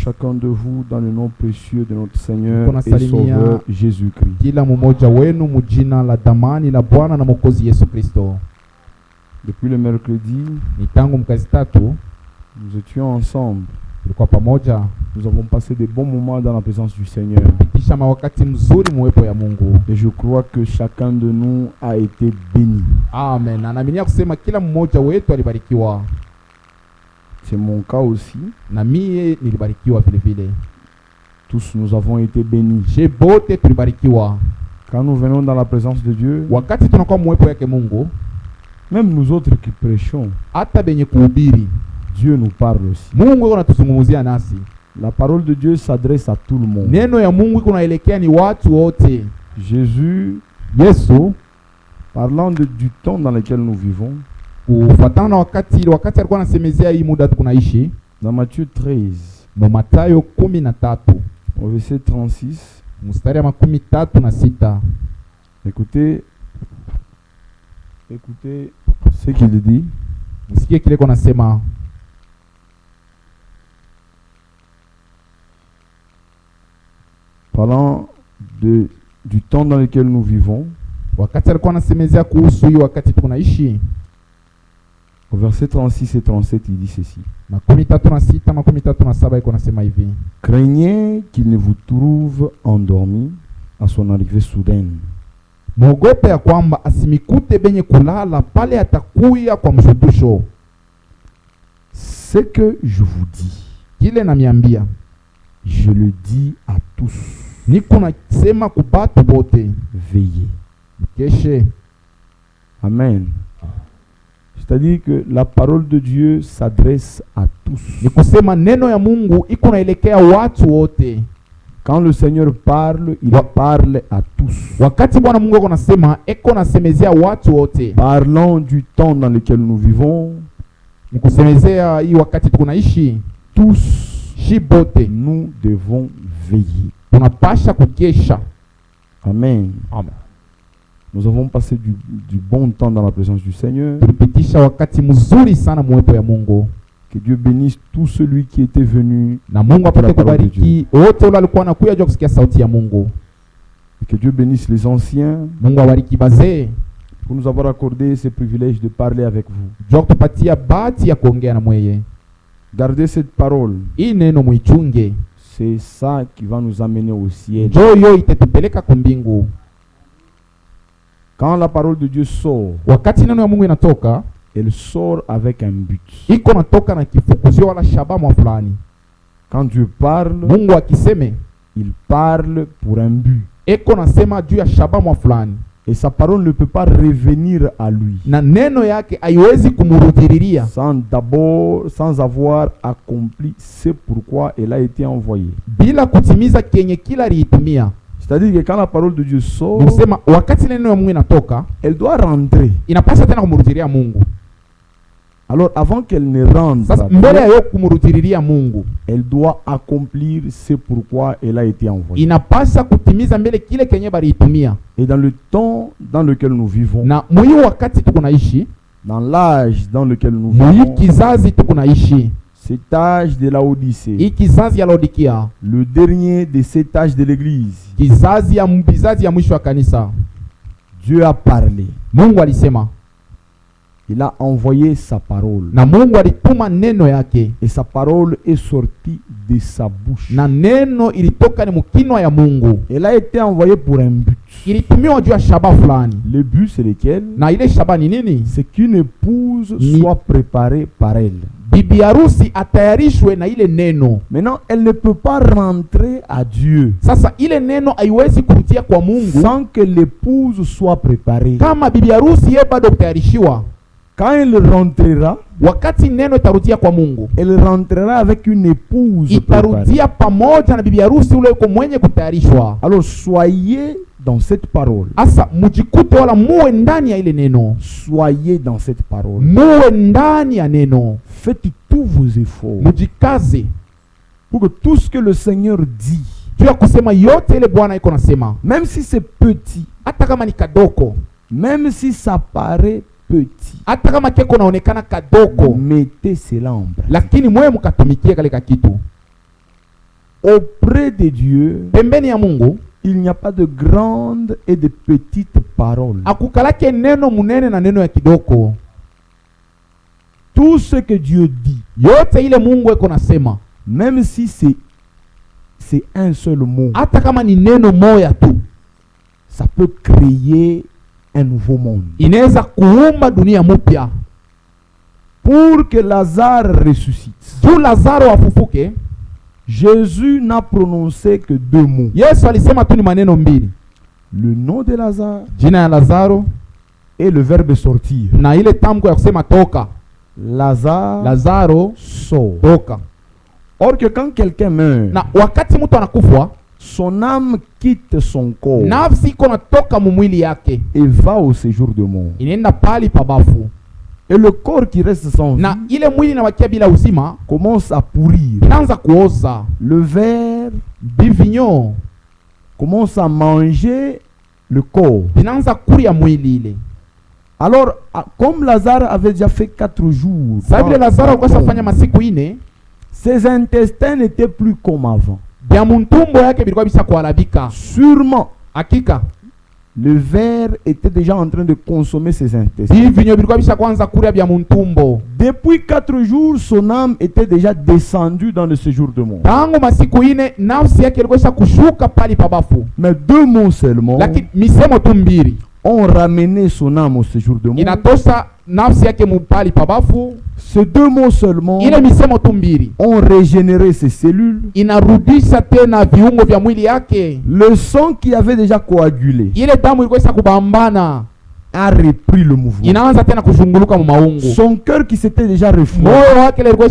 chacun de vous dans le nom précieux de notre Seigneur et Sauveur Jésus-Christ. Kila mmoja wenu mjina la damani la Bwana na Mwokozi Yesu Kristo. Depuis le mercredi, ni tangu mkazi tatu nous étions ensemble. Tulikuwa pamoja. Nous avons passé de bons moments dans la présence du Seigneur. Pitisha wakati mzuri mwepo ya Mungu. Et je crois que chacun de nous a été béni. Amen. Na naamini kusema kila mmoja wetu alibarikiwa. C'est mon cas aussi. Na mie nilibarikiwa vile vile. Tous nous avons été bénis. Je bote tulibarikiwa. Quand nous venons dans la présence de Dieu, wakati tunakuwa mwepo yake Mungu, même nous autres qui prêchons, hata benye kuhubiri, Dieu nous parle aussi. Mungu anatuzungumzia nasi. La parole de Dieu s'adresse à tout le monde. Neno ya Mungu kunaelekea ni watu wote. Jésus, Yesu, parlant du temps dans lequel nous vivons, kufuatana na wakati alikuwa anasemezea hii muda tunaishi, dans Matthieu 13, mu Mathayo 13, au verset 36, mstari wa 36. Écoutez ce qu'il dit. Msikie kile konasema. Parlant du temps dans lequel nous vivons, wakati alikuwa anasemezea kuhusu hii wakati tunaishi, au verset 36 et 37, il dit ceci. 36 37 iko nasema hivi: Craignez qu'il ne vous trouve endormi à son arrivée soudaine. Mwogope ya kwamba asimikute benye kulala pale atakuya kwa mshudusho. Ce que je vous dis, kile namiambia, je le dis à tous. Niko nasema kubatu bote, veillez. Keshe. Amen. C'est-à-dire que la parole de Dieu s'adresse à tous. Ni kusema neno ya Mungu iko naelekea watu wote. Quand le Seigneur parle, il parle à tous. Wakati Bwana Mungu anasema, eko nasemezea watu wote. Parlant du temps dans lequel nous vivons, ni kusemezea hii wakati tunaishi, tous shibote nous devons veiller. Tunapasha kukesha. Amen. Amen. Nous avons passé du bon temps dans la présence du Seigneur. Tulipitisha wakati mzuri sana mwepo ya Mungu. Que Dieu bénisse tout celui qui était venu. Na Mungu apate kubariki wote wale walikuwa nakuja juu kusikia sauti ya Mungu. Et que Dieu bénisse les anciens. Mungu abariki bazee pour nous avoir accordé ce privilège de parler avec vous. Juu kutupatia bahati ya kuongea na mweye. Gardez cette parole. Hii neno muichunge. C'est ça qui va nous amener au ciel. Ndio hiyo itatupeleka kwa mbingu. Quand la parole de Dieu sort, wakati neno ya Mungu inatoka, elle sort avec un but. Iko natoka na kifukuzio wala shabamu fulani. Quand Dieu parle, Mungu akiseme, il parle pour un but. Iko nasema juu ya shabamu fulani. Et sa parole ne peut pas revenir à lui. Na neno yake haiwezi kumrudililia sans avoir accompli ce pourquoi elle a été envoyée. Bila kutimiza kenye kila liitumia. C'est-à-dire que quand la parole de Dieu sort, wakati neno ya Mungu inatoka, elle doit rentrer. Inapaswa tena kumrudilia Mungu. Alors avant qu'elle ne rentre, mbele ya kumrudilia Mungu, elle doit accomplir ce pourquoi elle a été envoyée. Inapaswa kutimiza mbele kile kenye baliitumia. Et dans le temps dans lequel nous vivons, na mwi wakati tukunaishi, dans l'âge dans lequel nous vivons, mwi kizazi tukunaishi, cet âge de la Odyssée, kizazi ya Laodikia, le dernier de cet âge de l'église, kizazi ya mwisho wa kanisa, Dieu a parlé. Mungu alisema. Il a envoyé sa parole. Na Mungu alituma neno yake. Et sa parole est sortie de sa bouche. Na neno ilitoka ni mkinwa ya Mungu. Elle a été envoyée pour un but. Ilitumiwa juu ya shaba fulani. Le but c'est lequel? Na ile shaba ni nini? C'est qu'une épouse soit préparée par elle. Bibi harusi atayarishwe na ile neno. Maintenant, elle ne peut pas rentrer à Dieu. Sasa ile neno haiwezi kurudia kwa Mungu sans que l'épouse soit préparée. Kama bibi harusi yeye bado kutayarishiwa. Quand elle rentrera, wakati neno itarudia kwa Mungu, elle rentrera avec une épouse itarudia pamoja na bibi harusi ule yuko mwenye kutayarishwa. Alors soyez dans cette parole. Asa mujikute wala muwe ndani ya ile neno. Soyez dans cette parole. Muwe ndani ya neno. Faites tous vos efforts. Mujikaze pour que tout ce que le Seigneur dit, juu ya kusema yote ile Bwana iko nasema, même si c'est petit, hata kama ni kadoko, même si ça paraît petit, hata kama keko naonekana kadoko, mettez cela en pratique. Lakini mwe mkatumikie kale kitu. Auprès de Dieu, pembeni ya Mungu il n'y a pas de grandes et de petites paroles. akukalake neno munene na neno ya kidoko. Tout ce que Dieu dit, Yote ile Mungu eko nasema, même si c'est un seul mot, hata kama ni neno moya tu, ça peut créer un nouveau monde. inaweza kuumba dunia mpya. Pour que Lazare ressuscite, Juu Lazaro afufuke, Jésus n'a prononcé que 2 mots. Yesu alisema tu ni maneno mbili, Le nom de Lazare jina ya Lazaro et le verbe sortir. na ile tamko ya kusema toka. Lazare Lazaro sort. toka. Or que quand quelqu'un meurt, Na wakati mtu anakufa, son âme quitte son corps nafsi iko natoka mumwili yake, et va au séjour de mort. inaenda pali pabafu, Et le corps qui reste sans vie na ile mwili inabakia bila uzima, commence à pourrir. inaanza kuoza. Le ver Bivinyo commence à manger le corps. inaanza kuria mwili ile. Alors, comme Lazare avait déjà fait 4 jours, Sababu ile Lazaro alikuwa fanya masiku ine, ses intestins n'étaient plus comme avant. bya muntumbo yake bilikuwa bisa kuharibika. Sûrement, Hakika le ver était déjà en train de consommer ses intestins. bivinyo bilikuwa bisa kuanza kuria bya muntumbo. Depuis 4 jours, son âme était déjà descendue dans le séjour de mort. Tangu masiku ine nafsi yake ilikuwa isa kushuka pali pabafu, Mais 2 mots seulement lakini misemo tu mbili ont ramené son âme au séjour de mort. inatosha nafsi yake mupali pabafu. Ces 2 mots seulement Ile misemo tu mbili ont régénéré ses cellules. inarudisha tena viungo vya mwili yake. Le sang qui avait déjà coagulé Ile damu ilikuwa isa kubambana, a repris le mouvement. inaanza tena kuzunguluka mu maungu. Son cœur qui s'était déjà refroidi Moyo wake ile ilikuwa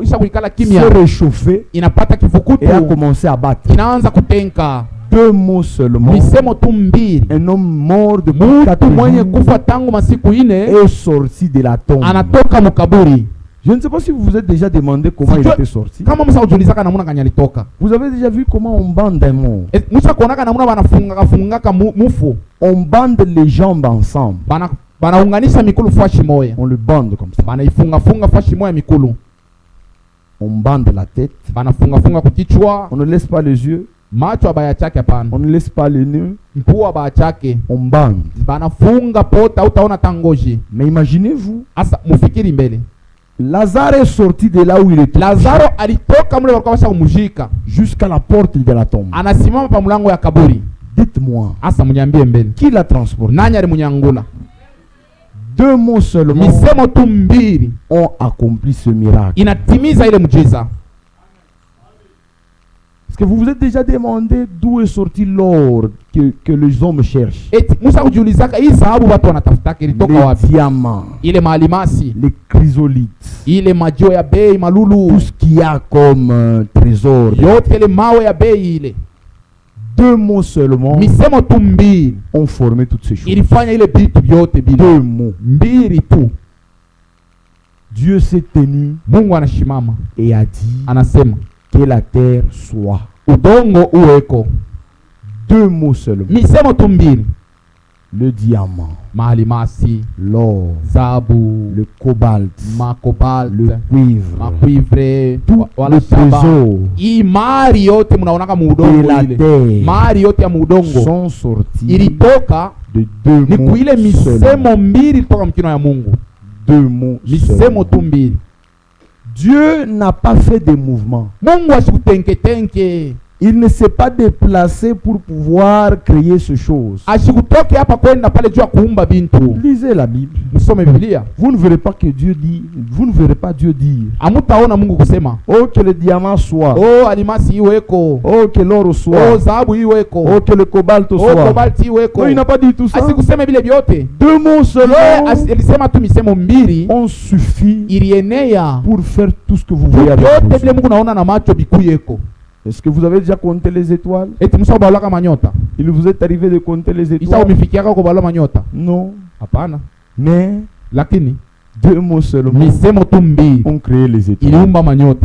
isa kuikala s'est kimya, réchauffé inapata et a kifukutu, commencé à battre. inaanza kutenka. 2 mots seulement. Misemo tu mbili. Un homme mort de Mtu 4 mwenye jours kufa tangu masiku ine est sorti de la tombe. anatoka mukaburi. Je ne sais pas si vous vous êtes déjà demandé comment il était sorti. Kama musa ujulizaka namuna kanya alitoka. Vous avez déjà vu comment on bande un mort. Musa kuonaka namuna fungaka mufu. On bande les jambes ensemble. Banaunganisha mikulu fashi moya. On le bande comme ça. Banaifunga fashi moya mikulu. On bande la tête. Banafunga kukichwa. On ne laisse pas les yeux. Macho abayachake hapana. On ne laisse pas les nœuds. Mpua abayachake. On bande. Banafunga pota utaona tangoji. Mais imaginez-vous, Asa mufikiri mbele. Lazare est sorti de là où il était. Lazaro alitoka mule walikuwa washa kumshika. Jusqu'à la porte de la tombe. Anasimama pa mlango ya kaburi. Dites-moi, Asa munyambie mbele. qui l'a transporté? Nani alimunyangula? 2 mots seulement Misemo tu mbili ont accompli ce miracle. inatimiza ile mjiza. Est-ce que vous vous êtes déjà demandé d'où est sorti l'or que les hommes cherchent? Eti Musa kujiulizaka hii sababu watu wanatafutaka ilitoka Les wapi? diamants, Ile maalimasi, les chrysolites, ile majio ya bei tout malulu, ce qu'il y a comme trésor. yote ile mawe ya bei ile. 2 mots seulement Misemo tu mbili ont formé toutes ces choses. ilifanya ile vitu vyote 2 bila. mots. Mbili tu. Dieu s'est tenu Mungu anashimama, et a dit anasema que la terre soit. udongo uweko. 2 mots seulement. Misemo tu mbili. Le diamant, Maalimasi, l'or, zabu, le cobalt, makobalt, le cuivre, makuivre, tout wala le shaba. trésor Hii mali yote mnaonaka de muudongo la ile. terre Mali yote ya muudongo sont sortis ilitoka de 2 ni mots kuile seulement. misemo mbili toka mkino ya Mungu. 2 mots Misemo seulement. tu mbili. Dieu n'a pas fait de mouvement. Mungu asikutenke. Il ne s'est pas déplacé pour pouvoir créer ces choses. Asikutoke hapa kwenda pale juu ya kuumba bintu. Lisez la Bible. Msome Biblia. Vous ne verrez pas que Dieu dit, vous ne verrez pas Dieu dire, Amutaona Mungu kusema, oh que le diamant soit, oh alimasi iweko, oh que l'or oh soit, dhahabu iweko, oh que le cobalt oh soit. kobalti iweko. Non, il n'a pas dit tout ça. Asikuseme vile vyote. 2 mots Yeye seulement alisema tu misemo mbili ont suffi ilienea. pour faire tout ce que vous voyez avec Vyote vos vile yeux. Mungu naona na macho bikuyeko. Est-ce que vous avez déjà compté les étoiles? Eti Musa ubalaka manyota. Il vous est arrivé de compter les Isa étoiles? umifikiaka kubala manyota. Non. Hapana. Mais Lakini 2 mots seulement misemo tu mbili ont créé les étoiles. iliumba manyota.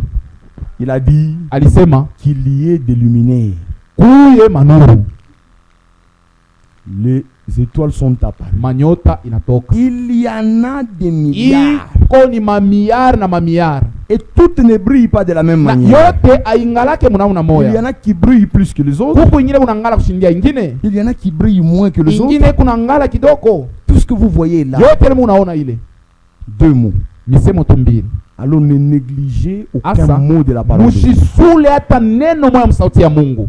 Il a dit Alisema qu'il y ait des luminaires. kuye manuru. Les étoiles sont apparues. Manyota inatoka. Il y en a des milliards. yako ni mamiar na mamiar. Et toutes ne brillent pas de la même Na manière. yote aingalake mnauna Il y moya. en a qui brillent plus que les autres. Huku ingine kuna ngala kushindia ingine. Il y en a qui brillent moins que les autres. Ingine kuna ngala kidoko. Tout ce que vous voyez là, Yote ile munaona ile. 2 mots. Misemo tumbili. Alors ne négligez aucun Asa, mot de la parole de Dieu. musisule hata neno moya msauti ya Mungu.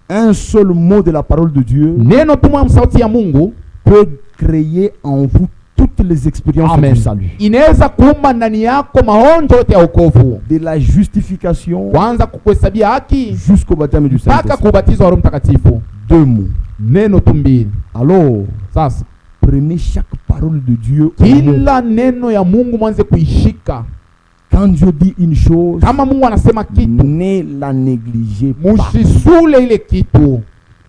Un seul mot de la parole de Dieu Neno tu moya msauti ya Mungu peut créer en vous toutes les expériences Amen. du salut. Inaweza kuumba ndani yako maonjo yote ya wokovu. De la justification Kwanza kukuhesabia haki jusqu'au baptême du mpaka Saint-Esprit. kubatizwa Roho Mtakatifu. 2 mots. Neno tumbili. Alors, Sasa prenez chaque parole de Dieu au mot. kila neno ya Mungu mwanze kuishika. Quand Dieu dit une chose, Kama Mungu anasema kitu, ne la négligez pas. musisule ile kitu.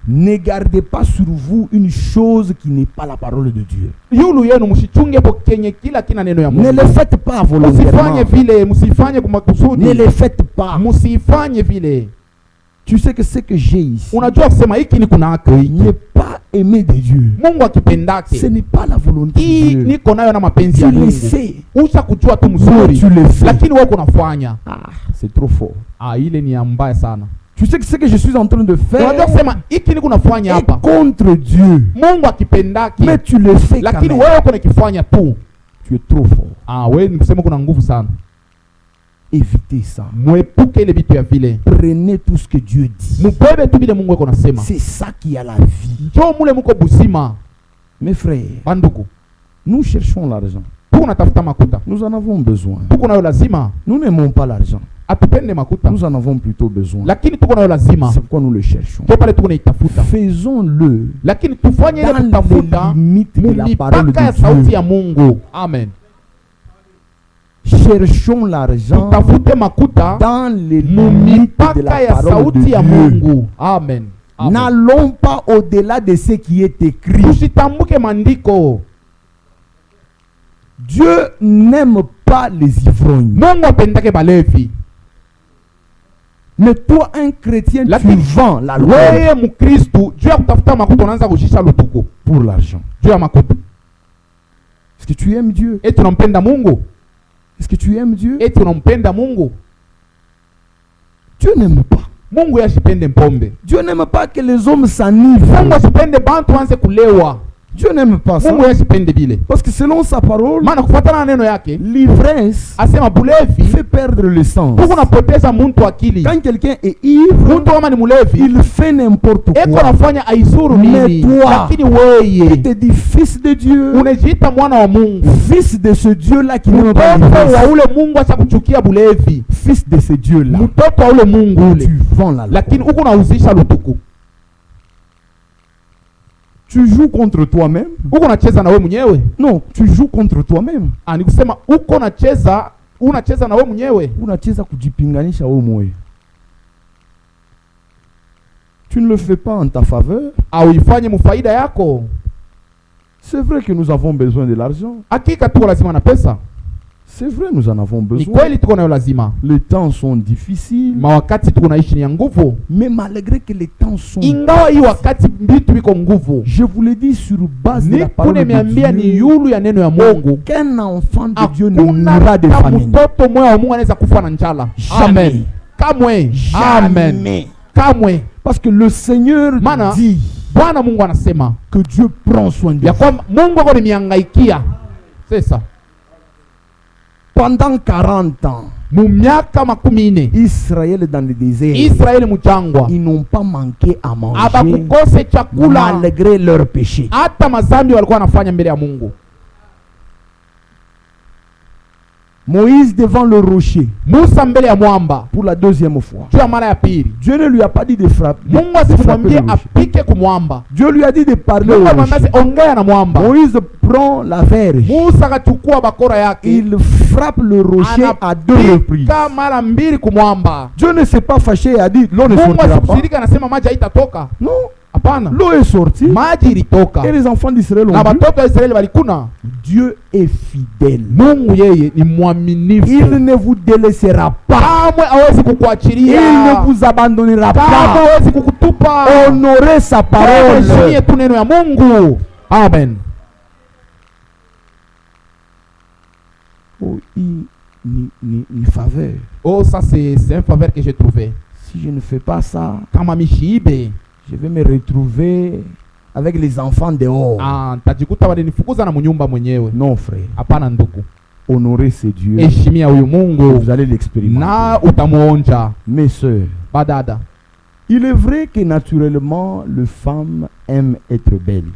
Ne gardez pas sur vous une chose qui n'est pas la parole de Dieu. Yulu yenu msichunge pokenye kila kina neno ya Ne Mungu. le faites pas volontairement. Musifanye vile, musifanye kwa Ne makusudi. le faites pas. Musifanye vile. Tu sais que ce que j'ai ici Unajua kusema hiki ni kuna haki hiki. n'est pas aimé de Dieu. Mungu akipendake. Ce n'est pas la volonté de Hii Dieu. niko nayo na mapenzi Tu ya le Mungu. sais. Usha kujua tu Mais mzuri. tu le fais. Lakini wewe unafanya. Ah, c'est trop fort. Ile ni ya mbaya sana. Tu sais que ce que je suis en train de faire Unajua kusema hiki niko nafanya est hapa. contre Dieu. Mungu akipendake. Mais tu le fais quand Lakini même. wewe uko nakifanya tu. Tu es trop fort. Wewe ni kusema kuna nguvu sana. Évitez ça. Mwepuke ile vitu ya vile. Prenez tout ce que Dieu dit. Mubebe tu vile Mungu yuko nasema. C'est ça qui a la vie. Njoo mule muko busima. Mes frères, Banduku. nous cherchons l'argent. Tuko natafuta makuta. Nous en avons besoin. Tuko nayo lazima. Nous n'aimons pas l'argent. Atupende makuta. Nous en avons plutôt besoin. Lakini tuko nayo lazima. C'est pourquoi nous le cherchons. Ndio pale tuko naitafuta. Faisons-le Lakini tufanye ile dans kutafuta les limites de la parole mipaka ya de sauti Dieu. ya Mungu. Amen. Cherchons l'argent Tutafute makuta dans les limites de mipaka la ya parole de sauti ya Dieu. Mungu. Amen. Amen. N'allons pas au-delà de ce qui est écrit. Tusitambuke mandiko. Dieu n'aime pas les ivrognes. Mungu apendake balevi. Mais toi, un chrétien, tu Lakini vends la loi wewe Mkristu juu ya kutafuta makuta unaanza kushisha lutuko pour l'argent. juu ya makuta. Est-ce que tu aimes Dieu? Eti unampenda Mungu? Est-ce que tu aimes Dieu? Eti unampenda Mungu? Dieu n'aime pas. Mungu yashipende mpombe. Dieu n'aime pas que les hommes s'enivrent. Mungu asipende bantu wanze kulewa. Dieu n'aime pas ça. Mungu yashipende bile. Parce que selon sa parole, Maana kufuatana na neno yake, l'ivresse asema bulevi fait perdre le sens. huko napoteza muntu akili. Quand quelqu'un est ivre, Muntu kama ni mulevi, il fait n'importe eko quoi. nafanya aizuru Mais nini. toi, Lakini Il weye te dit fils de Dieu, unajiita mwana wa Mungu. fils de ce Dieu-là qui n'aime pas Mtoto wa l'ivresse, ule Mungu acha kuchukia bulevi. fils de ce Dieu-là, Mtoto wa ule Mungu ule. tu vends la loi. Lakini huko nauzisha lutuku. Tu joues contre toi-même? Huko unacheza na wewe mwenyewe. Non, tu joues contre toi-même. Ni kusema huko unacheza na wewe mwenyewe. Unacheza kujipinganisha wewe mwenyewe. Tu ne le fais pas en ta faveur. Au ifanye mfaida yako. C'est vrai que nous avons besoin de l'argent. Hakika tuko lazima na pesa. C'est vrai, nous en avons Ni besoin. kweli tuko nayo lazima. Les temps sont difficiles. Mawakati tuko naishi ni ya nguvu. Mais malgré que les temps sont Ingawa hii wakati vitu viko nguvu. je vous l'ai dit sur base de la parole de Nimeambia ni Dieu, yulu ya neno ya Mungu. qu'un enfant de Dieu ne Hakuna mourra de hata famine. mtoto mmoja wa Mungu anaweza kufa na njala. Jamais. Amen. Kamwe. Amen. Jamais. Kamwe. Parce que le Seigneur Mana, dit Bwana Mungu anasema que Dieu prend soin de ya vous. kwamba Mungu ako nimihangaikia. Sasa Pendant 40 ans, mu miaka 14 Israël dans le désert, Israeli mchangwa ils n'ont pas manqué à manger abakukose chakula malgré leurs péchés. hata mazambi walikuwa wanafanya mbele ya Mungu. Moïse devant le rocher Musa mbele ya mwamba pour la deuxième fois. juu ya mara ya pili. Dieu ne lui a pas dit de frapper. Mungu de frapper asikumwambie le rocher. apike kumwamba. Dieu lui a dit de parler Mungu au amwambia rocher. ongea na mwamba. Moïse prend la verge. Musa akachukua bakora yake Il frappe le rocher à 2 reprises. anapika mara mbili kumwamba. Dieu ne s'est pas fâché et a dit l'eau ne Mungu sortira pas. asikusirika anasema maji haitatoka. Non, Hapana. l'eau est sortie Maji ilitoka. et les enfants d'Israël Na ont vu. watoto wa Israeli walikuna. Dieu est fidèle. Mungu yeye ni mwaminifu. Il ne vous délaissera pas. Kamwe hawezi Il kukuachilia. ne vous abandonnera Kamwe pas. hawezi kukutupa. Honorez sa Heshimie parole. tu neno ya Mungu. Amen. Oh, ni faveur. Oh, ça c'est un faveur que j'ai trouvé. Si je ne fais pas ça, Kama mishiibe, je vais me retrouver avec les enfants dehors. tajikuta wananifukuza na mnyumba mwenyewe. Non, frère. Hapana ndugu. Honorer ce Dieu. Heshimia huyu Mungu. Vous allez l'expérimenter. Na utamuonja. Mes sœurs, Badada. il est vrai que naturellement, les femmes aiment être belles.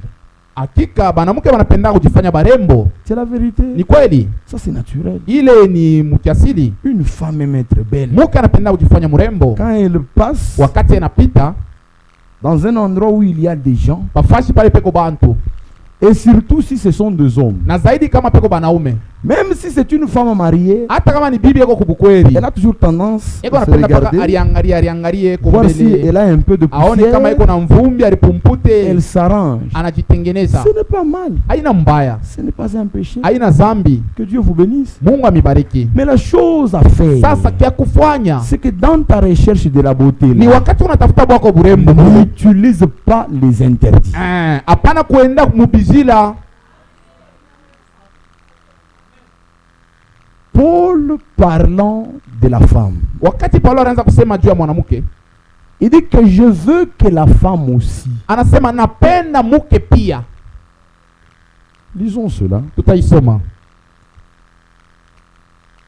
Hakika banamuke wanapenda kujifanya barembo. C'est la vérité. Ni kweli. Ça, c'est naturel. Ile ni mkiasili. Une femme aime être belle. Muke anapenda kujifanya mrembo. Quand elle passe Wakati anapita dans un endroit où il y a des gens, pafashi pale peko bantu. et surtout si ce sont deux hommes, Na zaidi kama peko banaume. même si c'est une femme mariée, Hata kama ni bibi yako kubukweli. elle a toujours tendance Eko à se anapenda paka regarder, aliangalie voir si kumbele. elle a un peu de Aone kama iko poussière, na mvumbi alipumpute. elle s'arrange. Anajitengeneza. Ce n'est pas mal, Haina mbaya. ce n'est pas un péché. Haina zambi. Que Dieu vous bénisse. Mungu amibariki. Mais la chose à faire, Sasa kia kufanya c'est que dans ta recherche de la beauté, ni là, wakati unatafuta bwako burembo. n'utilise pas les interdits. Hapana kuenda mubizila. Paul parlant de la femme, Wakati Paulo anaanza kusema juu ya mwanamke, il dit que je veux que la femme aussi. anasema napenda mke pia. Lisons cela. Tutaisoma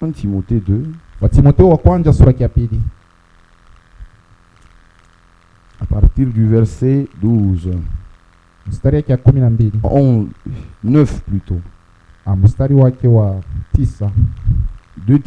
1 Timothée 2, Watimoteo wa kwanza sura ya pili à partir du verset 12. mstari wake ya 12. 9 plutôt. Mstari wake wa 9. 1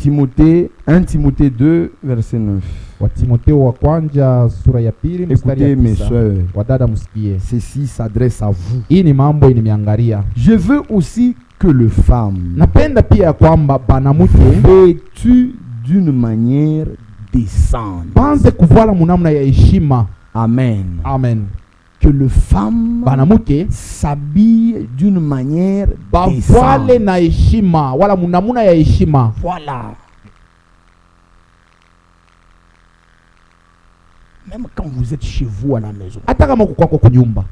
Timothée 2, verset 9. Watimoteo wa kwanza sura ya pili mstari Écoutez ya mes 9. soeurs, Wadada msikie. ceci s'adresse à vous. Hii ni mambo inimiangalia. Je veux aussi que les femmes, Napenda pia ya kwamba banamuke vêtues d'une manière décente. banze kuvala munamna ya heshima. Amen. Amen. Que les femmes Banamuke s'habillent d'une manière bavale décente. na heshima wala munamuna ya heshima. Voilà. Même quand vous êtes chez vous à la maison, Hata kama kuko kwako kunyumba,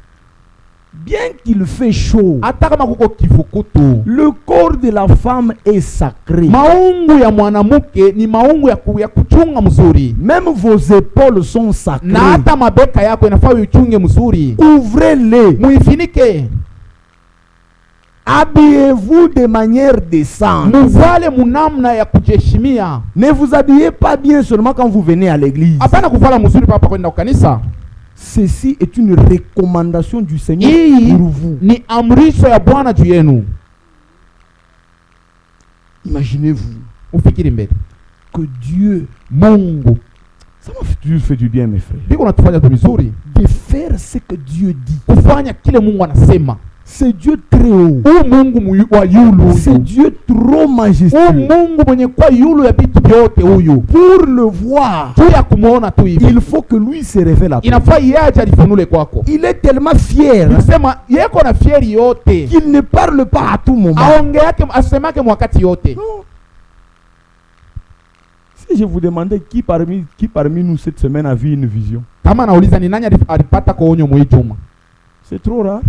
bien qu'il fait chaud, hata kama kuko kifukutu, le corps de la femme est sacré. maungu ya mwanamuke ni maungu ya kuchunga mzuri. Même vos épaules sont sacrées. Na hata mabeka yako inafaa uchunge mzuri. Ouvrez-les. Muifinike. Habillez-vous de manière décente. Muvale munamna ya kujeshimia. Ne vous habillez pas bien seulement quand vous venez à l'église. Hapana kuvala mzuri papa kwenda kanisa. Ceci est une recommandation du Seigneur Hii pour vous. ni amrisho ya Bwana juu yenu. Imaginez-vous Ufikiri mbele. que Dieu, Mungu ça m'a toujours fait du bien mes frères, biko natufanya tu vizuri de faire ce que Dieu dit. kufanya kile Mungu anasema. C'est Dieu très haut. Mungu wa yulu. C'est Dieu trop majestueux. Mungu mwenye kwa yulu ya vitu vyote huyu. Pour le voir, Tu ya kumuona tu hivi. il faut que lui se révèle à toi. Inafaa yaje alifunule kwako. Il est tellement fier Nisema yeko na fieri yote. qu'il ne parle pas à tout moment. Aonge yake asemake mwakati yote. Non. Si je vous demandais qui parmi nous cette semaine a vu une vision, Kama nauliza ni nani alipata kuonyo mwijuma. c'est trop rare.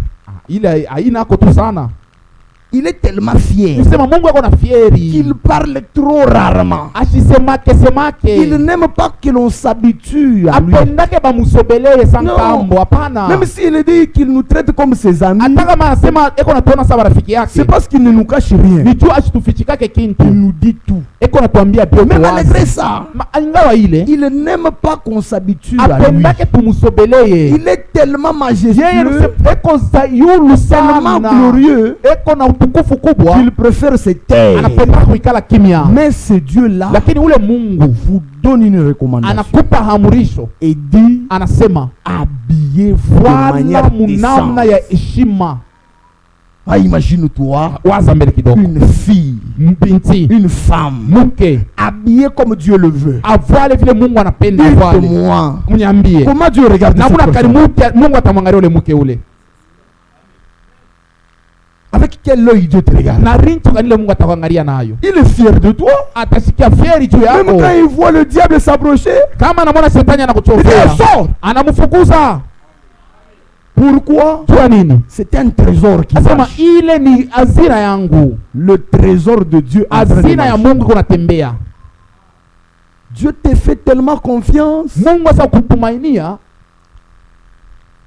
Ile haina ako tu sana. Il est tellement fier Nisema Mungu yako na fieri. qu'il parle trop rarement. Ashisemake semake. Il n'aime pas que l'on s'habitue à lui. Apendake bamusobelee sankambo. Hapana. Même s'il dit qu'il nous traite comme ses amis, Hata kama anasema eko natuona sawa rafiki yake. c'est parce qu'il ne nous cache rien. Ni juu asitufichikake kintu. Il nous dit tout. Eko natuambia vyote Mais malgré wazi. ça, Ingawa ile il n'aime pas qu'on s'habitue à lui. apendake tumusobelee. Il est tellement Yeye majestueux, eko za yulu tellement sana. glorieux, Eko na utukufu kubwa. qu'il préfère se taire. Anapenda kuikala kimya. Mais ce Dieu-là Lakini ule Mungu vous donne une recommandation anakupa hamurisho. et dit, Anasema habillez-vous de wala manière munamna ya décente. heshima. Ah, imagine-toi Waza mbele kidogo. une fille, Binti, une femme, mke habillée comme Dieu le veut. avale vile Mungu anapenda avale. Dites-moi, Mniambie. comment Dieu regarde cette Namuna personne? karimuke Mungu atamwangalia ule mke ule. Avec quel œil Dieu te regarde? Na rincho kanile Mungu atakuangalia nayo. Il est fier de toi. Atasikia fieri juu Même yako. quand il voit le diable s'approcher, Kama anamwona shetani il dit, anakuchofea, sors. anamfukuza. Pourquoi? Jua nini? C'est un trésor qui Asema marche. ile ni hazina yangu. Le trésor de Dieu. Hazina ya Mungu kunatembea. Dieu te fait tellement confiance Mungu asa kutumainia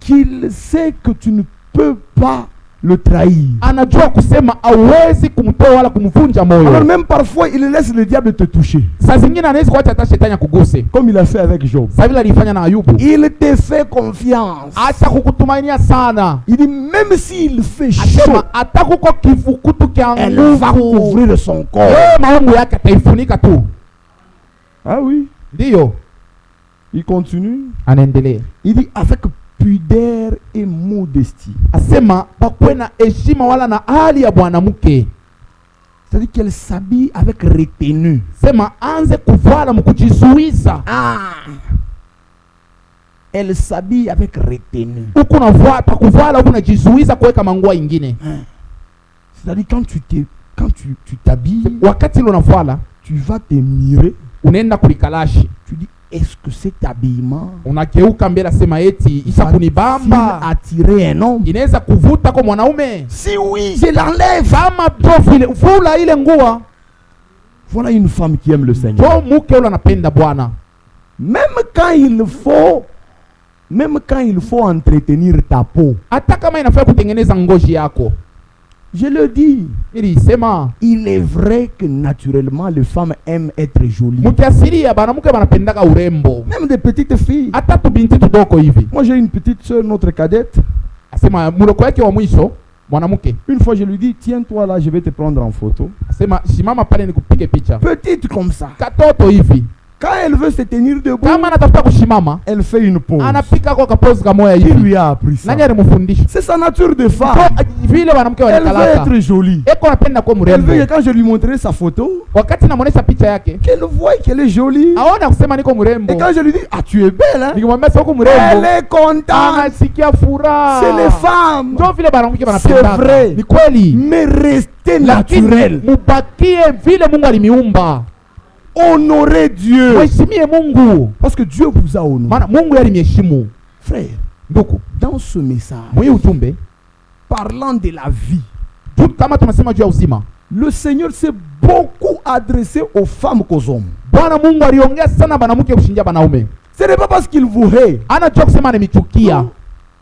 qu'il sait que tu ne peux pas le trahir. Anajua kusema hawezi kumtoa wala kumvunja moyo. Alors même parfois il laisse le diable te toucher. Saa zingine anaweza kuacha hata shetani akuguse. Comme il a fait avec Job. Sasa vile alifanya na Ayubu. Il te fait confiance. Acha kukutumainia sana. Il dit même s'il fait chaud, Asema hata kuko kivukutu kia elle nguvu, va couvrir son corps. maungu yake ataifunika tu. Ah oui. Ndiyo. Il continue. Anaendelea. Il dit avec pudeur et modestie. Asema pakuwe na heshima wala na hali ya bwanamke. C'est-à-dire qu'elle s'habille avec retenue. Sema anze kuvala mkujizuiza. Elle s'habille avec retenue. Huku unavaa pakuvala huku unajizuiza kuweka mangua ingine. C'est-à-dire quand tu t'habilles, Wakati ile unavala, tu vas te mirer. unaenda kulikalashi. Tu dis est-ce que cet habillement Unageuka mbele asema eti isa kunibamba. attirer un homme? Inaweza kuvuta kwa mwanaume. Si oui, je l'enlève. Kama profile vula ile nguo. Voilà une femme qui aime le Seigneur. Jo mke ule anapenda Bwana. Même quand il faut entretenir ta peau. Hata kama inafaa kutengeneza ngozi yako. Je le dis. Ili sema Il est vrai que naturellement les femmes aiment être jolies. mkiasiria banamuke banapendaka urembo. Même des petites filles. Hata tu binti tudoko hivi. Moi j'ai une petite soeur, notre cadette. Asema muloko yake wa mwisho mwanamke. Une fois je lui dis tiens-toi là, je vais te prendre en photo. Asema simama pale nikupige picha. Petite comme ça. Katoto hivi. Quand elle veut se tenir debout, Kama anatafuta kushimama, elle fait une pause. anapika kwa kapozi kamoya Qui hivi. lui a appris ça? Nani alimfundisha? C'est sa nature de femme. Vile mwanamke Elle veut wanakalaka. être jolie. Eko anapenda kuwa Elle veut mrembo. que quand je lui montrerai sa photo, Wakati namuonesha picha yake, qu'elle voie qu'elle est jolie. aona kusema niko mrembo. Et quand je lui dis ah tu es belle hein, Nikimwambia sio elle mrembo, est contente. anasikia furaha. C'est les femmes. Ndio vile mwanamke C'est wanapenda. vrai. Ni kweli. Mais restez Lakini naturel. mubakie vile Mungu alimiumba. Honorez Dieu. Mheshimie Mungu. Parce que Dieu vous a honoré. Maana Mungu alimheshimu. Frère, Ndugu, dans ce message, mwi ujumbe parlant de la vie, kama tunasema juu ya uzima, le Seigneur s'est beaucoup adressé aux femmes qu'aux hommes. Bwana Mungu aliongea sana banamuke kushindia banaume. Ce n'est pas parce qu'il vous hait. Anajua kusema anamichukia.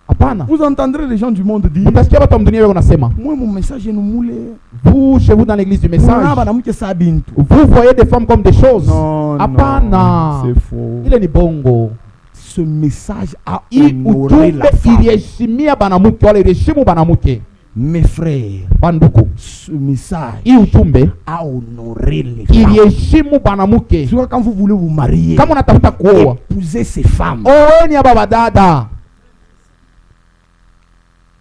Hapana. Vous entendrez les gens du monde dire Mtasikia watu wa dunia wao wanasema, moi mon message est moulé. vous chez vous dans l'église du message, vous voyez des femmes comme des choses. Non, Hapana. c'est faux. Ile ni bongo. Ce message a Hii honoré ujumbe la femme. iliheshimia banamuke, wale iliheshimu banamuke. Mes frères, Banduku, ce message hii ujumbe a honoré les femmes. iliheshimu banamuke. Tu vois, quand vous voulez vous marier, Kama unatafuta kuoa, épousez ces femmes. oeni aba badada.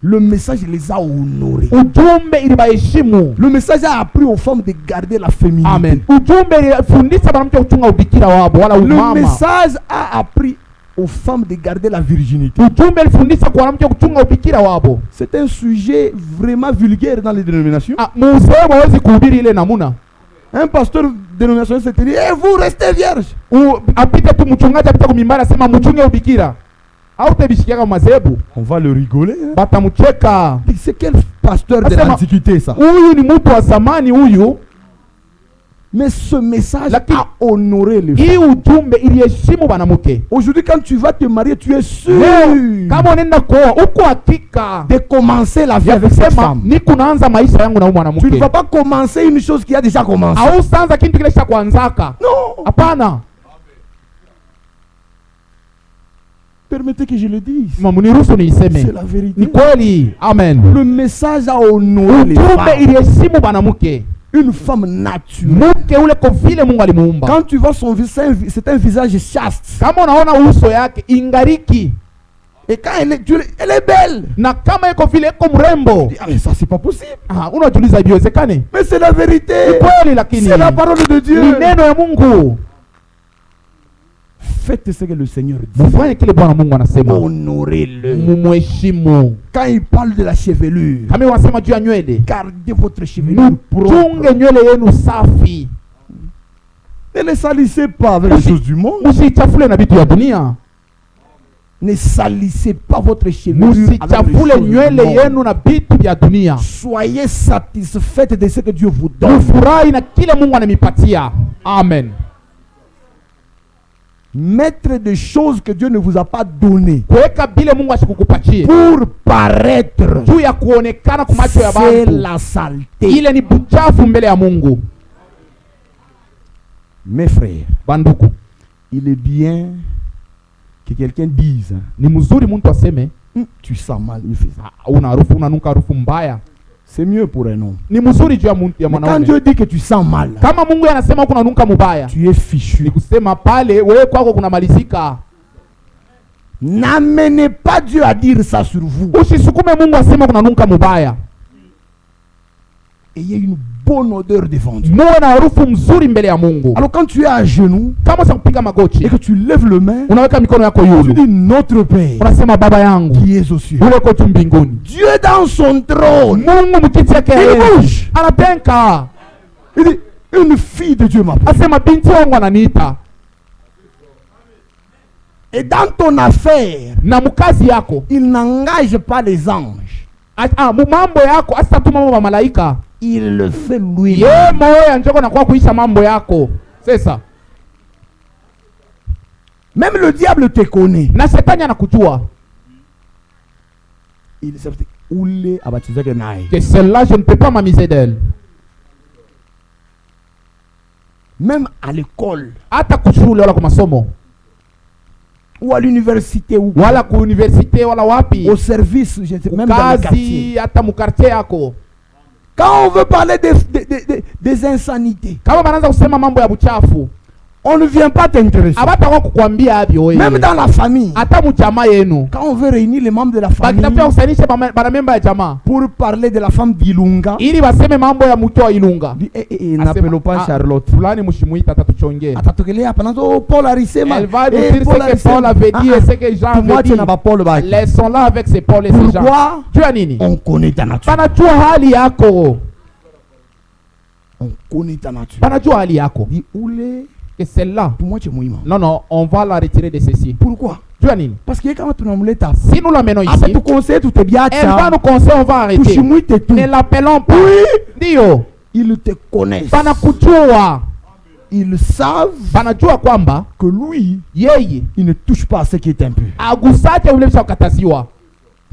Le message les a honorés. Ujumbe ilibaheshimu. Le message a appris aux femmes de garder la féminité. Amen. Ujumbe ilifundisha banamuke kuchunga ubikira wabo wala Le umama. message a appris aux femmes de garder la virginité. Ujumbe ilifundisha kwa banamuke kuchunga ubikira wabo. C'est un sujet vraiment vulgaire dans les dénominations. Muzee hawezi kuhubiri ile namuna. Un pasteur dénominationnel s'est dit et vous restez vierge. Apite tu mchungaji apite kumimbara sema mchunge ubikira. Au tebishikia mazebu. On va le rigoler. Hein? Batamucheka. C'est quel pasteur de l'antiquité ça? Huyu ni mtu wa zamani huyu. Mais ce message Lakini, a honoré les hii femmes. ujumbe iliheshimu banamuke. Aujourd'hui quand tu vas te marier, tu es sûr Leo kama unaenda kuoa uko hakika de commencer la vie ya avec cette kusema femme. ni kunaanza maisha yangu na huyu Tu ne mwanamke. vas pas commencer une chose qui a déjà commencé. Au sanza kitu kile cha kuanzaka. Non. Hapana. Permettez que je le dise. Muniruhusu niiseme. C'est la vérité. Ni kweli. Amen. Le message a honoré les Ujumbe femmes. iliheshimu banamuke. Une femme naturelle. Mke ule kwa vile Mungu alimuumba. Quand tu vois son visage, c'est un visage chaste. Kama unaona uso yake ingariki. Et quand elle est belle. Na kama iko vile iko mrembo. Ah, mais ça c'est pas possible. Unajiuliza ibiwezekane? Mais c'est la vérité. Ni kweli lakini. C'est la parole de Dieu. Ni neno ya Mungu. Faites ce que le Seigneur dit. Mfanye kile Bwana Mungu anasema. Honorez-le. Mumheshimu. Quand il parle de la chevelure, Kama wanasema juu ya nywele, gardez votre chevelure propre. mchunge nywele yenu safi. Ne les salissez pas avec les choses du monde. Usichafule na vitu ya dunia. Ne salissez pas votre chevelure. Musichafule nywele yenu na vitu vya dunia. Soyez satisfaites de ce que Dieu vous donne. Mufurahi na kile Mungu anamipatia. Amen. Mettre des choses que Dieu ne vous a pas données Kuweka bile Mungu asikukupatie pour paraître, juu ya kuonekana kwa macho ya c'est bantu. la saleté. Ile ni buchafu mbele ya Mungu. Mes frères, Banduku, il est bien que quelqu'un dise ni mzuri mtu aseme tu sens mal, il fait ça. una harufu, unanuka harufu mbaya. C'est mieux pour un homme. Ni mzuri juu ya Mais quand mwanaume. Dieu dit que tu sens mal, Kama Mungu anasema kuna nuka mubaya, tu es fichu. ni kusema pale wewe kwako kuna malizika. N'amenez pas Dieu à dire ça sur vous. Usisukume Mungu asema kuna nuka mubaya. Ayez une bonne odeur devant Dieu. Muwe na harufu mzuri mbele ya Mungu. Alors quand tu es à genoux Kama sasa kupiga magoti, et que tu lèves le main, unaweka mikono yako tu yulu. dis notre Père Unasema baba yangu, qui est aux cieux. ule kwa tu mbinguni. Dieu dans son trône. Mungu mkiti yake Il bouge. anatenka. Il dit une fille de Dieu m'appelle. Asema binti wangu ananiita. Et dans ton affaire, Na mkazi yako, il n'engage pas les anges. mambo yako asitatuma mambo ya malaika. Il le fait lui. Ye moyo njoko na kwa kuisha mambo yako. Sasa, Même le diable te connaît. na shetani anakujua. Il sait où les abattisés que naï. Que celle-là je ne peux pas m'amuser d'elle. Même à l'école Hata kushule wala kwa masomo, ou à l'université ou wala ku universite wala wapi, au service, je sais, même dans le quartier. kazi hata mukartie yako. Quand on veut parler des insanités, Kama banaanza kusema mambo ya buchafu, on ne vient pas t'intéresser. abata kwa kukwambia avyo wewe. Même dans la famille, Hata mjamaa yenu, quand on veut réunir les membres de la famille bakitafuta kusanisha bana memba ya jamaa pour parler de la femme d'Ilunga, ili baseme mambo ya mtu wa Ilunga. dit n'appelons pas Charlotte. Fulani mshimuita atatuchongea. Atatokelea hapa nazo Paul arisema. Elle va nous dire ce que Paul avait dit et ce que Jean avait Moi dit. tu n'as pas Paul baki. Laissons-la avec ces Paul et ces Jean. Pourquoi? Tu as nini? On connaît ta nature. Banajua hali yako. On connaît ta nature. Banajua hali yako. Dit oulé, Que celle-là. pour moi tu es mouillé. Non, non, on va la retirer de ceci. Pourquoi? Tu as nini? Parce que quand tu n'as pas Si nous l'amenons après ici, tu conseilles tout est bien. elle va nous conseiller, on va arrêter. Touchimouille t'es tout. Ne l'appelons pas. Dio. Ils te connaissent. Banakujua. Ils savent Banajua kwamba que lui, yeye il ne touche pas à ce qui est impur. agusake ule mshakataziwa.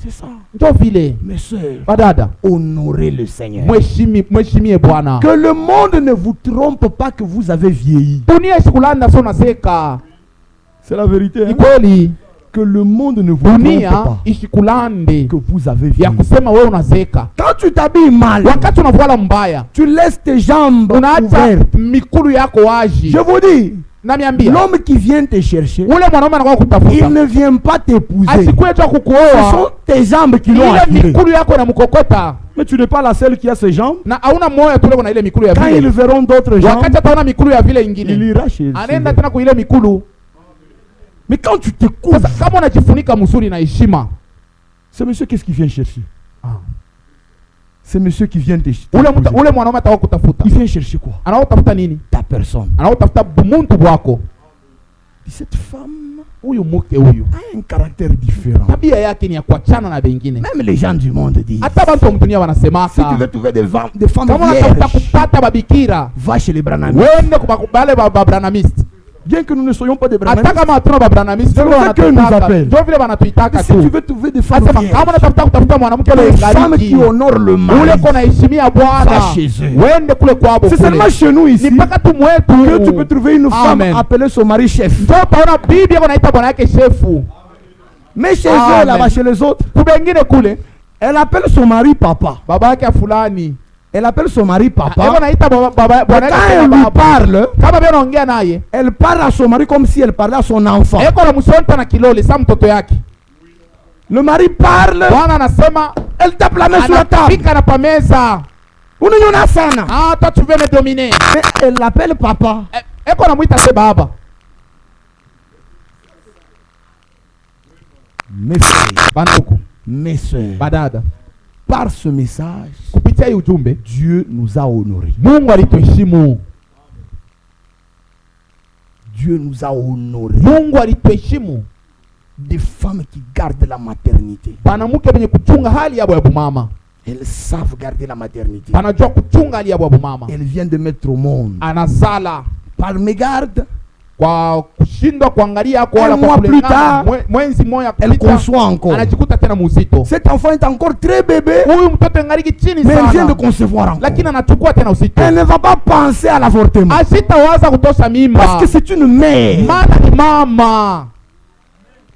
C'est ça. Ndio vile. Mes soeurs, Badada, honorez le Seigneur. mheshimie Bwana. Que le monde ne vous trompe pas que vous avez vieilli. Dunia isikulanda sio naseka. C'est la vérité. Ni kweli. Que le monde ne vous trompe Dunia pas isikulande que vous avez ya vieilli. kusema wewe unazeka. Quand tu t'habilles mal, Wakati unavuala mbaya, tu laisses tes jambes unaacha ouvertes. mikulu yako wazi. Je vous dis, Namiambia, l'homme qui vient te chercher, ule mwanaume anakuwa il kutafuta. ne vient pas t'épouser. Asikue tu Ce kukuoa. sont tes jambes qui l'ont Ile attiré. mikulu yako na mkokota. Mais tu n'es pas la seule qui a ses jambes. Na hauna moyo tu kuna ile mikulu ya Quand ils vile. verront d'autres jambes, Wakati ataona mikulu ya vile il ingine, ira chez anaenda eux. tena kwa ile mikulu. Mais quand tu te couvres, Sasa kama unajifunika mzuri na heshima, c'est monsieur qu'est-ce qu'il vient chercher? ah, C'est monsieur qui vient te chercher. ule mwanaume atakuwa kutafuta. Il vient chercher quoi? Anaotafuta nini? Ta personne. Anaotafuta muntu bwako. Cette femme Huyu mke huyu a un caractère différent. tabia yake ni ya kuachana na wengine. Même les gens du monde disent. Hata watu wa dunia Si wanasemaka, tu veux trouver des femmes kama unatafuta vierges, kupata babikira, va chez les Branhamites. wende kubale babranamist. Bien que nous ne soyons pas des Hata Branhamites, kama hatuna babranamist, C'est ndio pour ça que nous wanatuitaka. appellent. Ndio vile wanatuitaka si tu tu. veux trouver des femmes Asema vierges, kama unatafuta kutafuta mwanamke des ile femmes qui ngaliki, honorent le mari, ule kona heshimia Bwana, Va chez eux. wende kule kwabo c'est kule. seulement chez nous ici Ni mpaka tu que tu peux mwetu. trouver une femme Amen. appelée son mari chef. Ndio paona bibi yako naita bwana yake shefu. Mais chez Amen. eux, là-bas, chez les autres, Kubengine kule elle appelle son mari papa. baba yake fulani. Elle appelle son mari Yako papa. naita bwana Mais yake quand elle lui baba. parle, Kama vile anaongea naye, elle parle à son mari comme si elle parlait à son enfant. eko na msonta na kilole sa mtoto yake. Le mari parle, Bwana anasema elle tape la main sur la table. anapika na pameza. Unaniona sana. Ah, toi tu veux me dominer. Mais elle l'appelle papa. Eko namuita se baba. Mes frères, Banduku, mes soeurs, badada. par ce message, Kupitia hii ujumbe, Dieu nous a honorés. Mungu alituheshimu. Dieu nous a honorés. Mungu alituheshimu. des femmes qui gardent la maternité. Banamuke benye kuchunga hali yabo ya bumama. Elles savent garder la maternité. Banajua kuchunga hali yabo ya bumama. Elles viennent de mettre au monde. Anazala Par mégarde, kwa kushindwa kuangalia kwa Un wala mois kwa plus tard, mwenzi moja elle conçoit encore. anajikuta tena muzito. Cet enfant est encore très bébé, Huyu mtoto ngariki chini mais elle vient de sana, concevoir encore. lakini anachukua tena uzito. Elle ne va pas penser à l'avortement. Asitawaza kutosha mimba Parce que c'est une mère. maana ni mama.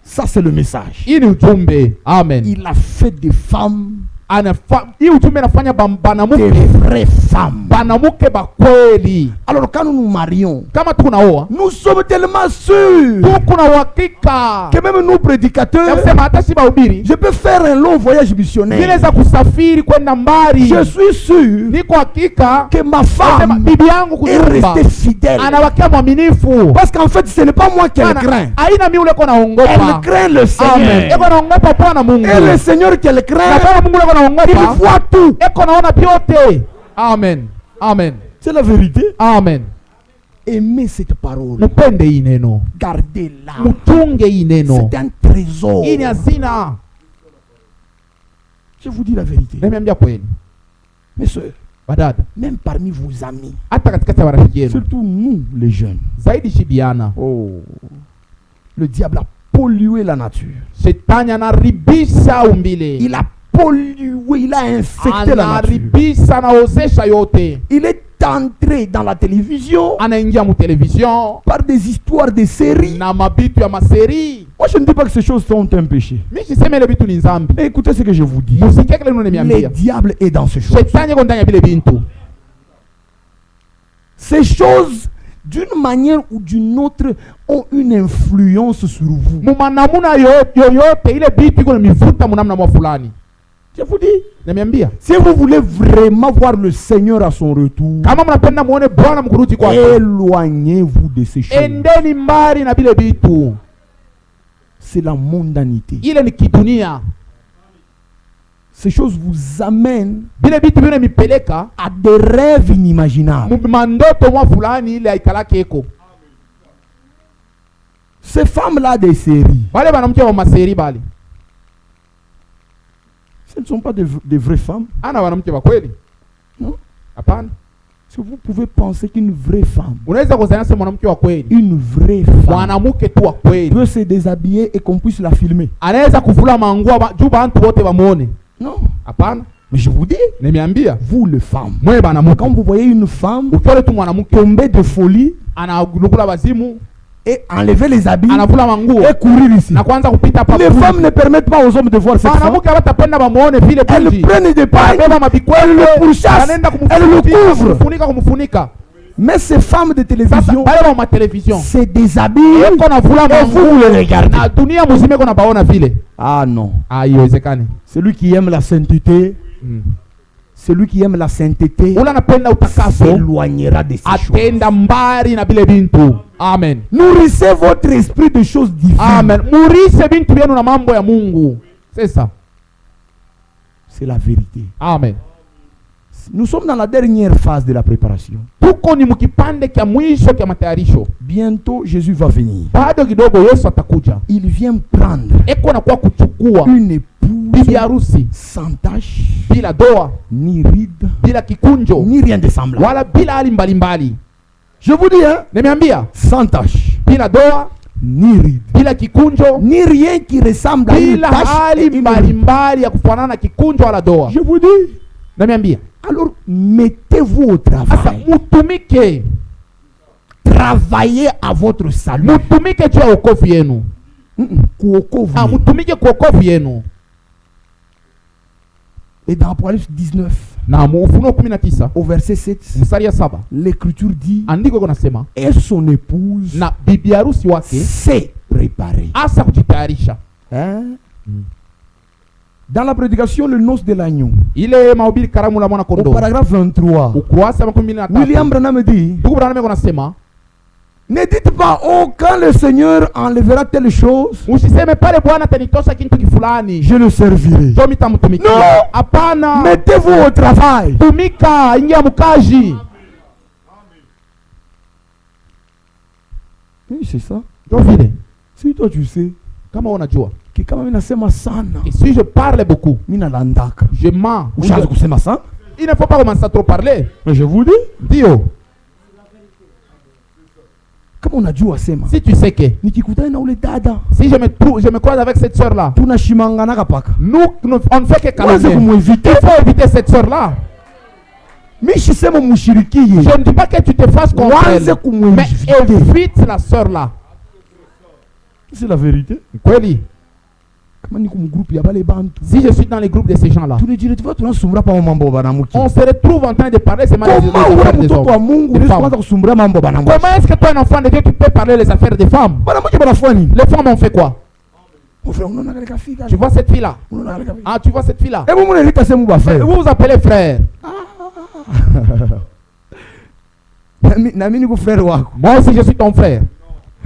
Ça, c'est le message. Hii ni ujumbe. Amen. Il a fait des femmes, Hii ujumbe inafanya des banamuke vraies femmes. banamuke bakweli. Alors, quand nous nous marions, Kama tunaoa nous sommes tellement sûrs tuko na uhakika que même nous, ya prédicateurs, kusema hata si bahubiri je peux faire un long voyage missionnaire. ninaweza kusafiri kwenda mbali. Je suis sûr Niko hakika que ma nasema femme bibi yangu est kunyumba restée fidèle. anabakia mwaminifu. Parce qu'en fait, ce n'est pas moi qu'elle Maana craint. haina mimi ule kona Elle ongopa. craint le Amen. Seigneur. Eko naongopa Bwana Mungu. Et le Seigneur qu'elle Na craint, Bwana Mungu ule kona il ongopa. voit tout. Eko naona vyote. Amen. Amen. C'est la vérité. Amen. Aimez cette parole. Mupende hii neno. Gardez-la. Mutunge hii neno. C'est un trésor. Hii ni hazina. Je vous dis la vérité. Nimeambia kweli. Mes soeurs, Badada. même parmi vos amis, Hata katikati ya marafiki yenu. surtout nous les jeunes, Zaidi shibiana. oh, le diable a pollué la nature. Shetani anaribisha umbile. Il a pollué, il a infecté la nature. Anaribisha anaozesha yote. Il est entré dans la télévision Anaingia mu television par des histoires de séries. na mabitu ya maseri. Moi, je ne dis pas que ces choses sont un péché. Mimi siseme ile bitu ni nzambi. Mais écoutez ce que je vous dis. Musikie kile neno Le nimeambia. diable est dans ces choses. Shetani yuko ndani ya bile bintu. Ces choses, d'une manière ou d'une autre, ont une influence sur vous. Mumanamuna yoyote ile bitu iko mivuta munamna mwa fulani. Je vous dis, Nimeambia. si vous voulez vraiment voir le Seigneur à son retour, Kama mnapenda muone Bwana mkurudi kwake, éloignez-vous de ces choses. endeni mbali na bile bitu. C'est la mondanité. Ile ni kidunia. Ces choses vous amènent Bile bitu bine mipeleka à des rêves inimaginables. mandoto mwa fulani ile aikalake eko. Ces femmes-là des séries, Wale banamke wa maseri bali. ce ne sont pas des vraies femmes. Ana wanamke wa kweli? Non. Hapana. Est-ce que vous pouvez penser qu'une vraie femme, Unaweza kuzania sema mwanamke wa kweli? une vraie femme, Mwanamke tu wa kweli peut se déshabiller et qu'on puisse la filmer? anaweza kuvula manguo juu bantu wote bamuone? Non. Hapana. Mais je vous dis, Nimeambia vous les femmes, mwe banamuke, quand vous voyez une femme ukiona tu mwanamke tomber de folie ananukula bazimu, et enlever les habits anavula manguo et courir ici, na kuanza kupita hapa, les femmes ne permettent pas aux hommes de voir cette femme. banamuke hawatapenda bamuone vile Elles bunji. prennent des pailles, Beba elles mabikwele, le pourchassent, wanaenda elles le couvrent. kumfunika. Mais ces femmes de Sasa télévision bale ba matelevision se déshabillent eko navula et vous manguo les regardez. na dunia muzima eko nabaona vile. Ah non. Haiwezekani. Celui qui aime la sainteté, celui qui aime la sainteté Ule anapenda utakaso s'éloignera de ces choses. atenda mbali na bile bintu. Amen. Nourrissez votre esprit de choses divines. Amen. Murise bintu byenu na mambo ya Mungu. Sasa. C'est la vérité. Amen. Nous sommes dans la dernière phase de la préparation. Tuko ni mkipande kya mwisho kya matayarisho. Bientôt, Jésus va venir. Bado kidogo Yesu atakuja. Il vient prendre Eko na kwa kuchukua une épouse bibi harusi sans tache, bila doa, ni ride, bila kikunjo, ni rien de semblable. wala bila hali mbalimbali. Je vous dis, hein, Nimeambia sans tache, bila doa, ni ride, bila kikunjo, ni rien qui ressemble à une bila tache hali et une ride. mbalimbali ya kufanana na kikunjo wala doa. Je vous dis, Nimeambia alors mettez-vous au sasa, travail. mutumike, Travaillez à votre salut. mutumike juu ya wokovu yenu. Kuokovu. Mutumike kwa wokovu yenu. Et dans Apocalypse 19, Na Ufunuo 19 au verset 7, mstari ya 7 l'Écriture dit, andiko iko nasema, et son épouse na bibi harusi wake s'est préparée. asa kujitayarisha. Hein? Dans la prédication, le noce de l'agneau, Ile mahubiri karamu la mwana au kondoo, paragraphe 23, ukurasa wa 13, William Branham dit, ndugu Branham iko nasema, ne dites pas, oh, quand le Seigneur enlèvera telle chose, usiseme pale Bwana atanitosha kitu kifulani je le servirai. ndio mitamtumikia. No! Hapana. Mettez-vous au travail. Tumika, ingia mkaji. Oui, c'est ça. Ndio vile. Si toi tu sais Kama unajua kama mimi nasema sana, et si je parle beaucoup, mimi nalandaka. je mens. Ushaanza kusema sana? Il ne faut pas commencer à trop parler. Mais je vous dis, Dio, kama unajua sema. si tu sais que Nikikutana na ule dada, si je me croise avec cette sœur là, tunashimangana paka. nous on ne fait que Waanze calmer. kumueviter. Il faut éviter cette sœur là. Mimi sisema mushirikie. Je ne dis pas que tu te fasses contre Waanze elle, mais kumueviter. évite la sœur là. C'est la vérité. Kweli, Kama niko mu groupe ya bale bantu, si je suis dans les groupes de ces gens là, tunajiri tu tunasumbura pa mambo banamuki. on se retrouve en train de parler seulement des Comment ule affaires des mtoto wa hommes. Mungu Des unaweza femmes. kuanza kusumbura mambo banamuki? Comment est-ce que toi, un enfant de Dieu, tu peux parler les affaires des femmes? Banamuki banafanya nini? Les femmes ont fait quoi? Mon frère, unaona kale kafika. Tu vois cette fille là? Unaona kale kafika. Ah, tu vois cette fille là? Hebu mwana lita semu ba frère. Vous vous appelez frère. Na mimi niko frère wako. Moi aussi je suis ton frère.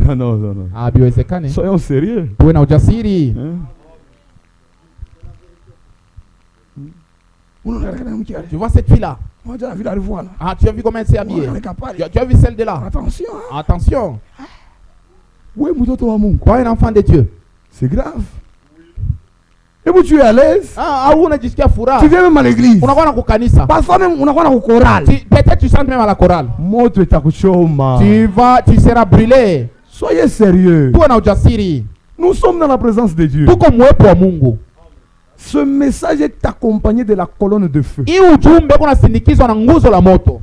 Non non non. Ah, biwezekane. Soyons sérieux. Uwe na ujasiri. Unaona kale mwanamke Tu vois cette fille là? Moi jana vile alivua là. Ah, tu as vu comment elle s'est habillée? Unaona kapali. Tu as vu celle de là? Attention. Attention. Wewe mtoto wa Mungu. Toi un enfant de Dieu. C'est grave. Hebu tu es à l'aise. Ah, au unajisikia furaha. Tu viens même à l'église. Unakuwa na kukanisa. Parfois même unakuwa na kukoral. Peut-être tu chantes même à la chorale. Moto itakuchoma. Tu seras brûlé. Soyez sérieux. Tuwe na ujasiri. Nous sommes dans la présence de Dieu. Tuko mwepo wa Mungu. Ce message est accompagné de la colonne de feu. Hii ujumbe kuna sindikizwa na nguzo la moto.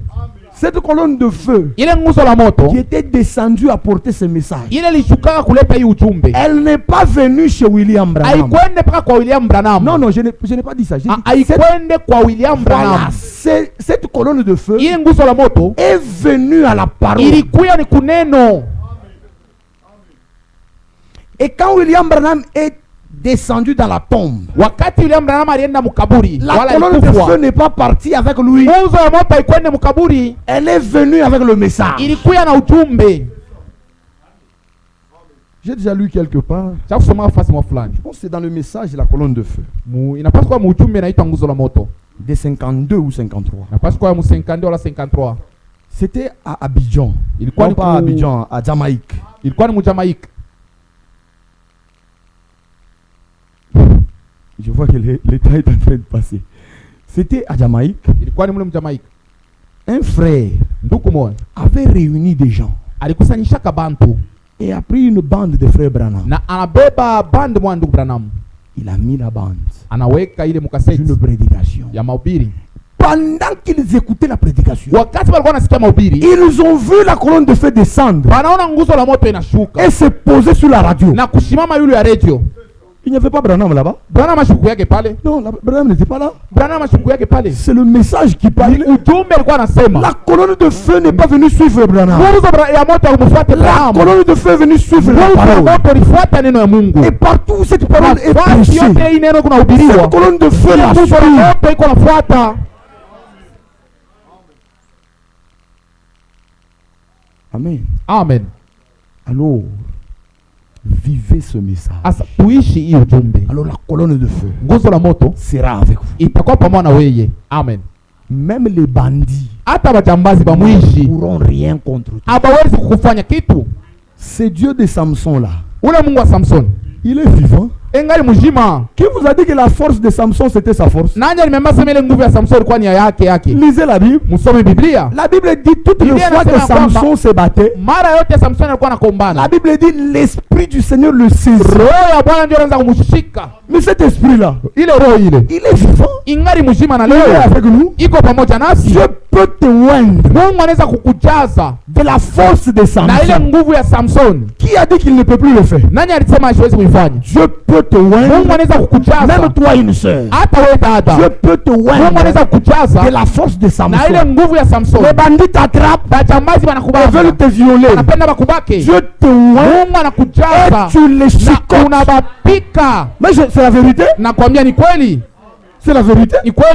Cette colonne de feu Ile nguzo la moto qui était descendue apporter ce message, ile lishuka kuleta hii ujumbe. elle n'est pas venue chez William Branham. Haikwende paka kwa William Branham. Non, non, je n'ai pas dit ça. J'ai dit Haikwende kwa William voilà, Branham. cette colonne de feu Ile nguzo la moto est venue à la parole. ilikuya ni kuneno. Et quand William Branham est descendu dans la tombe, Wakati William Branham alienda mukaburi, la wala colonne de ilikufwa. feu n'est pas partie avec lui. Nguzo la moto haikwende mukaburi, Elle est venue avec le message. ilikuya na ujumbe. J'ai déjà lu quelque part. Cha kusoma fasi mwa fulani. Je pense que c'est dans le message de la colonne de feu. Inapaswa kwa ujumbe inaitwa nguzo la moto. De 52 ou 53. Inapaswa kwa mu 52 wala 53. C'était à Abidjan. Ilikuwa Non, ni pas à Abidjan, à Jamaïque. Ilikuwa ni mu Jamaïque. Je vois que l'état est en train de passer. C'était à Jamaïque. Ilikuwa ni mule mu Jamaïque. Un frère Ndugu moja avait réuni des gens alikusanyishaka bantu et a pris une bande de frères Branham. na anabeba bande mwa ndugu Branham. Il a mis la bande Anaweka ile mukaseti d'une prédication. ya mahubiri. Pendant qu'ils écoutaient la prédication, Wakati walikuwa nasikia mahubiri, ils ont vu la colonne de feu descendre wanaona nguzo la moto inashuka et se poser sur la radio. na kushimama yule ya radio. Il n'y avait pas Branham là-bas. Branham ashuku yake pale. Non, Branham n'était pas là. Branham ashuku yake pale. C'est le message qui parle. Ujumbe alikuwa anasema. La colonne de feu n'est pas venue suivre Branham. Nguzo ya moto hakumfuata La Branham. colonne de feu est venue suivre la Nguzo ya parole. moto ilifuata neno ya Mungu. Et partout où cette parole est Nafasi prêchée, yote hii neno kuna cette hubiriwa. colonne de feu la Nguzo ya suit. moto iko nafuata. Amen. Amen. Alors, vivez ce message. Asa tuishi hii ujumbe. Alors la colonne de feu Nguzo la moto sera avec vous. itakuwa pamoja na wewe. Amen. Même les bandits Hata majambazi ba ne mwishi pourront rien contre toi. hawawezi kukufanya kitu. Ce Dieu de Samson là, Ule Mungu wa Samson il est vivant. engali mzima. Qui vous a dit que la force de Samson c'était sa force? Nani alimwambia sema ile nguvu ya Samson ilikuwa ni yake? Lisez la Bible. Msome Biblia. La Bible dit toutes les Biblia fois que inasema kwamba Samson se battait, mara yote Samson alikuwa la anakombana. Bible dit l'esprit du Seigneur le saisit. Roho ya Bwana ndio anaanza kumshika. Mais cet esprit là, Ile roho ile il est vivant. ingari mzima na Il est leo avec nous. iko pamoja nasi. Dieu peut te oindre Mungu anaweza kukujaza de la force de na ile Samson. nguvu ya Samson. Qui a dit qu'il ne peut plus le faire? Nani alisema haiwezi kuifanya? Dieu peut te Mungu oindre. anaweza kukujaza. Même toi une sœur. Hata wewe dada. Dieu peut te Mungu anaweza oindre kukujaza de la force de na ile Samson. nguvu ya Samson. Les bandits t'attrapent Bajambazi et wanakubaka. veulent te violer. Wanapenda bakubake. Dieu te oint Mungu anakujaza et tu les na chicotes. unabapika. Mais c'est la vérité. Nakwambia ni kweli. C'est la vérité. Ni kweli.